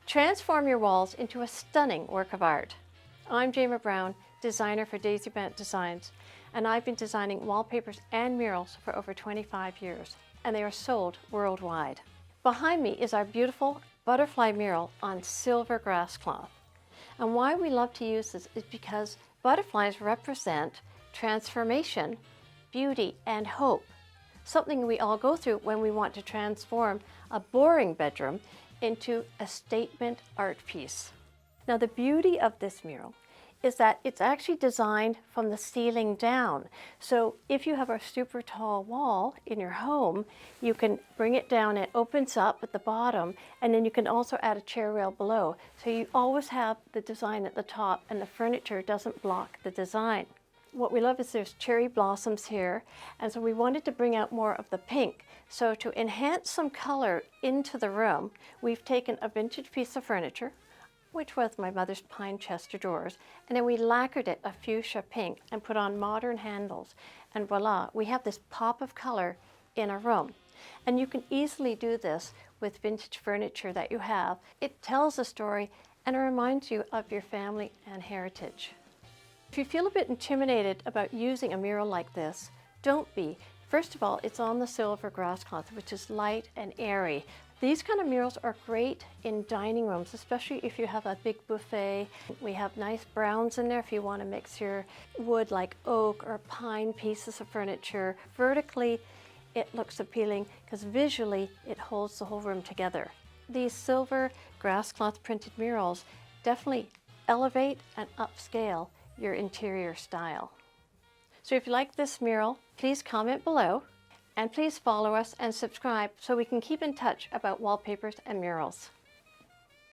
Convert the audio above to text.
Transform your walls into a stunning work of art. I'm Jama Brown, designer for Daisy Bent Designs, and I've been designing wallpapers and murals for over 25 years, and they are sold worldwide. Behind me is our beautiful butterfly mural on silver grass cloth. And why we love to use this is because butterflies represent transformation, beauty, and hope. Something we all go through when we want to transform a boring bedroom into a statement art piece. Now, the beauty of this mural is that it's actually designed from the ceiling down. So if you have a super tall wall in your home, you can bring it down, it opens up at the bottom, and then you can also add a chair rail below. So you always have the design at the top and the furniture doesn't block the design. What we love is there's cherry blossoms here, and so we wanted to bring out more of the pink. So to enhance some color into the room, we've taken a vintage piece of furniture, which was my mother's pine chest of drawers, and then we lacquered it a fuchsia pink and put on modern handles, and voila, we have this pop of color in a room. And you can easily do this with vintage furniture that you have. It tells a story and it reminds you of your family and heritage. If you feel a bit intimidated about using a mural like this, don't be. First of all, it's on the silver grass cloth, which is light and airy. These kind of murals are great in dining rooms, especially if you have a big buffet. We have nice browns in there if you want to mix your wood like oak or pine pieces of furniture. Vertically, it looks appealing because visually it holds the whole room together. These silver grass cloth printed murals definitely elevate and upscale your interior style. So if you like this mural, please comment below. And please follow us and subscribe so we can keep in touch about wallpapers and murals.